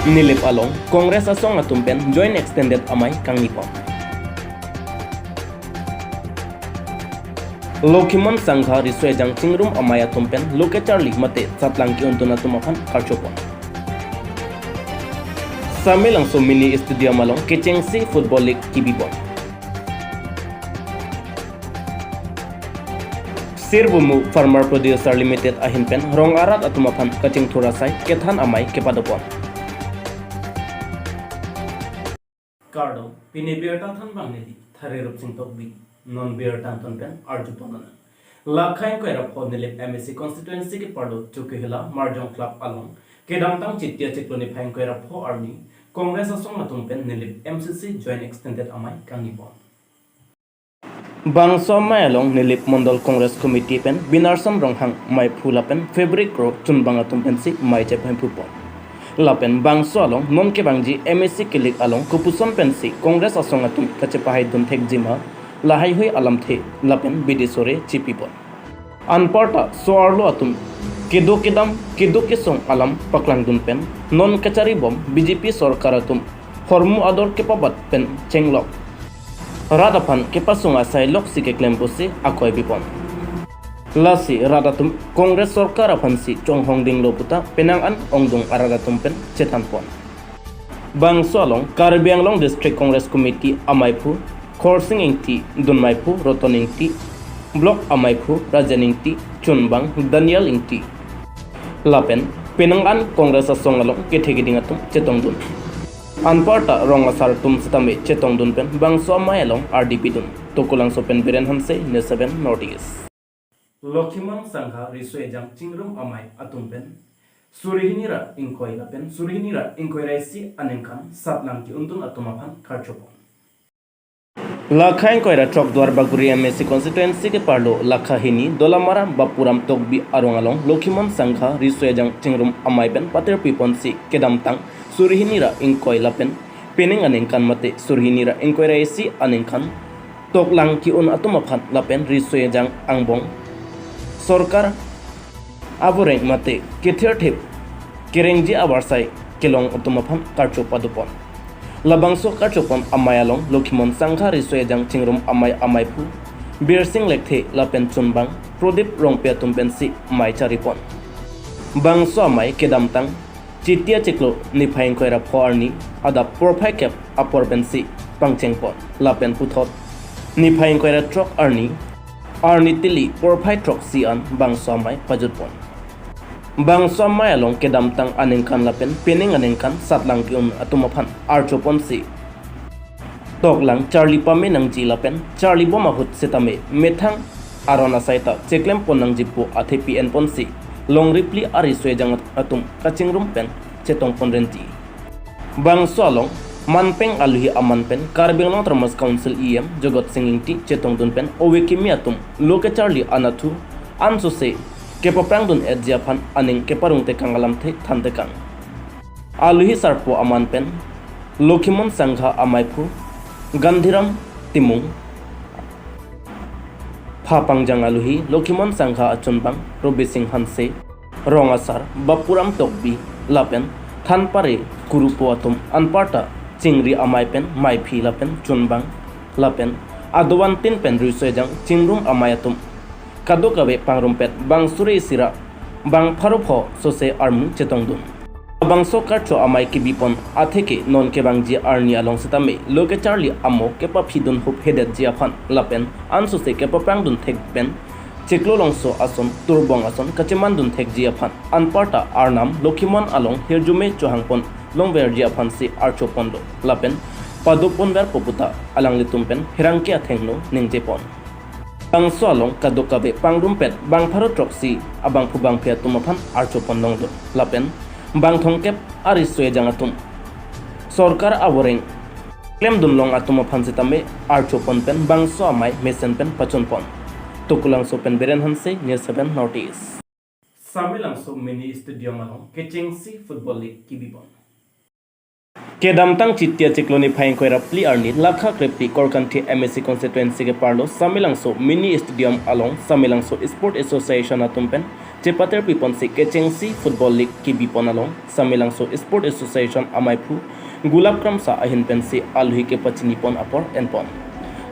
Nilip along Kongres asong atumpen joint extended amay kang nipon. Lokimon Sangha Riswejang Chingrum amay atumpen Loke Charlie mate satlang ki untuna tumapan karchopon. Samilang so mini studio malong Kechengsi Football League kibibon. Sirbumu Farmer Producer Limited ahinpen rong arat atumapan kaching thurasai kethan amay kepadopon. Cardo pinibiyartan than bangnedi thare rupsing tokbi non biyartan tonpen arjuponana. Lakhain ko era podnilip MSC constituency ke pardo chukihila Marjong Club along kedamtang chitya chikloni phain ko era pho arni Congress asong atumpen nilip MCC joint extended amay kanipon. Bangso Mayalong nilip Mondol Congress Committee pen binarsam ronghang may phulapen Fabric Road chunbanga tumpensi may chephen pupon. Lapen bangso along non ke bangji MSC kilik along kupuson pensi Congress asong atum kachepahay dun thek jima lahay hui alam the lapen bidisore chipipon. Anparta soarlo atum kido kisong alam paklang dun pen non kachari bom BJP sorkar atum hormu ador kepabat pen chenglok. Radapan kepasunga sai loksi ke klempusi akoy bipon. Lasi radatum Kongres Sorkar apansi chonghong ding loputa penangan ongdung aradatum pen chetanpon. Bang Solong Karbianglong District Congress Committee Amaipu Khorsing Ingti Dunmaipu Roton Ingti Block Amaipu Rajan Ingti Chunbang Daniel Ingti Lapen penangan Kongres Asongalong kethegidingatum chetongdun. Anparta rong asar tum sitame chetong dun pen bangso mayalong RDP dun tokulang sopen biren hanse ne 7 Northeast. Lokimon Sangha Riswejang Chingrum amay atumpen Surihinira Inkoy lapen Surihinira Inkoy raisi anengkan satlang ki untun atumapan karchopon. Lakhain koira chok dwar baguri MSC constituency ke parlo lakhahini dolamara bapuram tokbi arongalong Lokimon Sangha Riswejang Chingrum amay pen pater piponsi kedamtang Surihinira Inkoy lapen pening anengkan mate Surihinira Inkoy raisi anengkan toklang ki un atumapan lapen Riswejang angbong Sorkar aboreng mate kethiar thep kerengji abarsai kelong utumaphan karchopadupon labangso karchopon amayalong Lokimon Sangha Riswejang Chingrum amaypu birsing lekthe lapen chunbang Prodip rongpia tumpensi mai charipon bangso amay kedamtang Chitya Chiklo Nipain Koira Porni Ada Porpai Cap Aporbensi Pangchengpon Lapen Puthot Nipain Koira Trok Arni Tili Porpai Trok Sian Bangsomai Pajutpon Bangsomai along Kedamtang Anengkan Lapen Pening Anengkan Satlang Kyun Atumaphan Archopon Si Toklang Charlie Pamenang Ji Lapen Charlie Bomahut Setame Methang Arona Saita Cheklem Ponang Jipo Athepi en Ponsi Long Ripli Ariswejang atum kachingrum pen chetong ponrenti. Bangso along manpeng aluhi amanpen Karbianglong Termas Council EM Jogot Singingti chetong dunpen owekimi atum Loke Charlie anathu ansose kepaprang dun edjiapan aning keparung te kangalam the thante kang. Aluhi sarpo amanpen Lokimon Sangha amaipu Gandhiram Timung Papangjang aluhi Lokimon Sangha achunbang Robi Singh Hanse Rongasar Bapuram Tokbi Lapen Thanpare Kurupo atum Anparta Chingri amaypen Maiphi lapen chunbang Lapen Adwantin pen Riswejang Chingrum amayatum Kadokabe pangrumpet Bang Suri Sira Bang Pharupho Sose Armu Chetongdun Bangso Karcho amay kibipon atheke non kebangji arni along setame Loke Charlie amo kepa phidun hup hedet jiafan lapen ansuse kepa prangdun thek pen cheklo longso ason turbong ason kachemandun thek jiafan anparta arnam Lokimon along herjume chohangpon longver jiafan si archopondo lapen padopon ver poputa alang litumpen herangke athengno ningjepon Bangso along kadokabe pangrumpet bang pharotroksi abang phubang phia tumaphan archopon nongdo lapen Bang Thongkep Ariswejang atum Sorkar aboreng Klem dunlong atuma phansitame Archopon pen Bangso amay Mesen pen Pachonpon Tokulang so pen Beren Hanse near 7 Northeast Samilang so mini studio malong Kechengsi Football League kibibon Kedamtang Chitia Chikloni Pine Koira Pli Arni Lakha Krepti Korkanti MSC constituency ke Parlo Samilangso Mini Stadium along Samilangso Sport Association atumpen Cepater Piponsi Kechengsi Football League ki Bipon along Samilangso Sport Association Amaipu Gulab Kram sa ahin pensi Aluhi ke Pachinipon apor enpon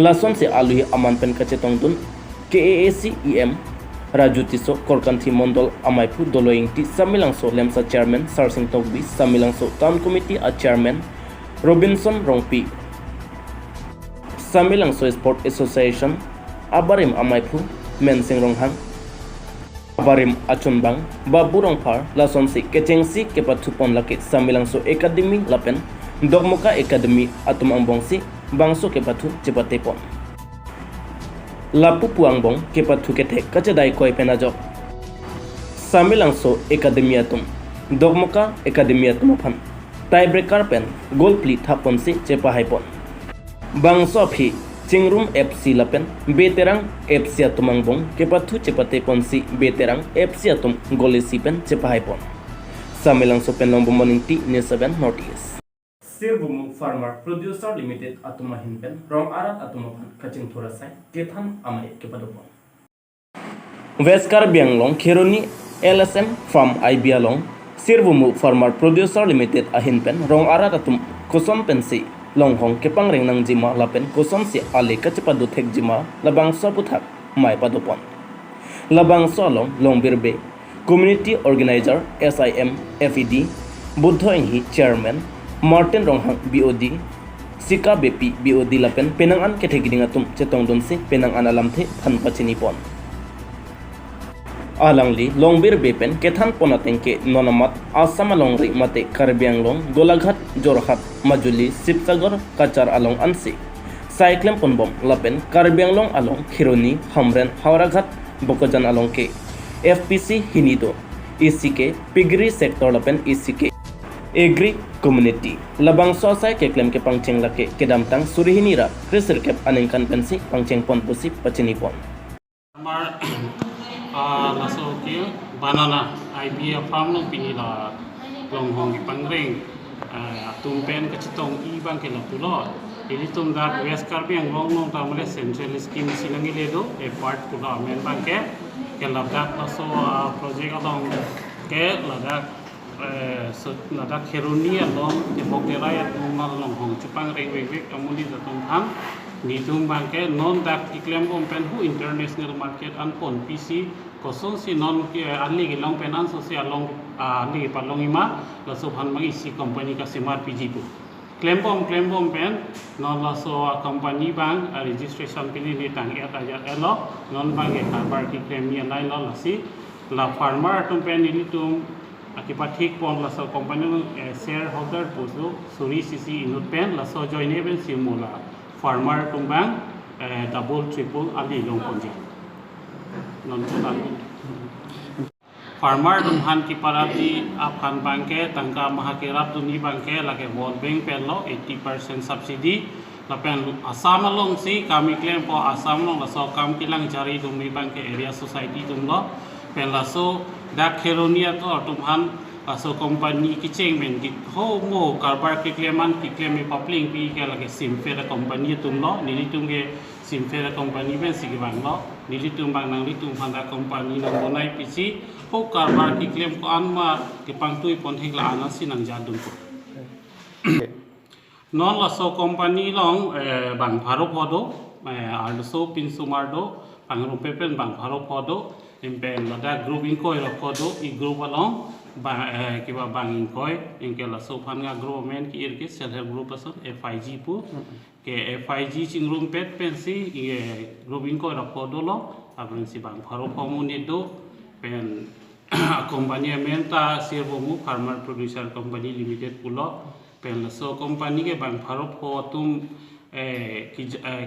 Lason se Aluhi aman pen kacetong dun KAAC EM Raju Tiso Korkanti Mondol Amaipu Doloingti Samilangso Lemsa Chairman Sarsing Togbi Samilangso Town Committee a Chairman Robinson Rongpi Samilangso Sport Association Abarim Amaipu Mensing Ronghang Abarim Achunbang Babu Rongpar Lasonsi Kechengsi Kepatupon Lakit Samilangso Academy Lapen Dogmoka Academy Atum Ambongsi Bangso Kepatu Cepatepon Lapu Puangbong Kepatu Kete Kacadai Koi Penajok Samilangso Academy Atum Dogmoka Academy Atumapan Tiebreaker Pen Goal Pli Thaponsi Cepahaipon Bangso Phi Chingrum FC Lapen Beterang FC Atumangbong Kepatu Cepateponsi Beterang FC Atum Golesi Pen Cepahaipon Samilangso Pen Lombomoninti Nesaben Notice Sirbumu Farmer Producer Limited Atumahin Pen Rong Arat Atumapan Kaching Thorasai Kethan Amai Kepadopon Veskar Bianglong Kheroni LSM Farm Ibialong Sirbumu Farmer Producer Limited Ahin Pen Rong Arat Atum Kosom Pensi Longhong Kepangring Nang Jima Lapen Kosom Si Ale Kachapadu Thek Jima Labang Soputhak Mai Padopon Labang Solong Longbirbe Community Organizer SIM FED Buddho Enghi Chairman Martin Ronghang BOD Sika BP BOD Lapen Penangan Ketegidingatum Chetong Donsi Penangan Alamthe Phan Pachinipon Alangli Longbir Bepen Kethan Ponatengke Nonamat Asam Alongri Mate Karbianglong Golaghat Jorhat Majuli Sipsagar Kachar Along Ansi Cyclem Ponbom Lapen Karbianglong Along Khironi Hamren Hauraghat Bokojan Along Ke FPC Hinido ECK Pigri Sector Lapen ECK Agri Community Labang Sosai ke klaim ke pangcheng lake kedamtang surihinira Krisir kep anengkan pensi pangcheng pon pusi pachinipon Amar laso kil banana IBA farm long pinila long hong pangring tumpen kecitong ibang ke lapulo ini tum dak west karbiang long long tamale central scheme sinangi ledo e part pula men bangke ke labdak laso project along ke ladak Nada Kheroni along the Bokteraya Tumal along Hong Chupang Railway Amuli the Tumham Nitum Banke non that Kiklem Open who international market and pon PC Koson si non ali long penan so si along ali palongima la so han mag isi company ka simar PG pu Klembom pen non la so company bang registration pini ni tang ya elo non bang e kabar ki claim ni nai lo la si la farmer tum pen ni tum akibat hik pon la so company shareholder pusu suri sisi inut pen la so join even simula farmer tumbang double triple ali long ponji non total farmer tumhan ki parati apkan bangke tangka mahakirap tuni bangke lage world bank pen lo 80% subsidy la pen asam long si kami claim po asam long la so kam kilang jari tumi bangke area society tum lo pen la so dak Kheronia to tumhan so company ki cheng men ki ho mo karbar ki kleman ki klem public pi ke lage simfera company tum lo nili tum ge simfera company ben sig bang lo nili tum bang nang li tum phanda company nang bonai pi si ho karbar ki klem ko anma ki pangtui pon thik la ana sinang ja dum ko non la so company long bang pharo phodo ar so pin sumar do pangro pepen bang pharo phodo impen lada group in koi ro phodo I group along kiba bangin koi inke la so phan nga group men ki irke self help group ason FIG pu ke FIG chingrum pet pensi group in koi ro phodo lo apun si bang pharo phamuni do pen company menta sirbomu farmer producer company limited pulo pen la so company ke bang pharo pho tum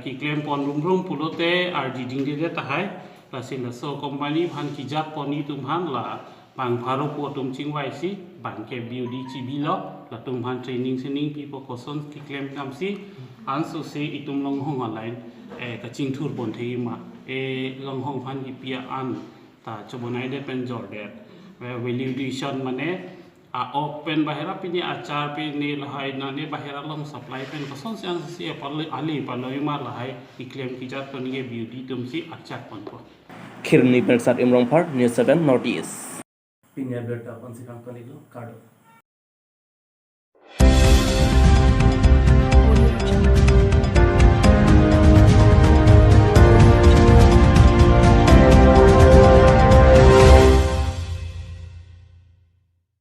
ki claim pon rum pulo te ar ding de tahai la sin la so company bhan ki jat poni tum han la bang pharo po tum chingwai si bang ke BOD chibi lo la tum han training sining people koson ki claim kam si an so se itum long hong online ka ching thur bon thei ma long hong phan ki pia an ta chobonai de pen jor de valuation mane open bahera pini acar pini lahai nani bahera long supply pen koson siang si ali paloi ma lahai iklem kijat peni beauty tumsi acar pon po Khirni Persat Imrong Park, News 7 Northeast. Pinya Berta Pansikan Kanilo, Cardo.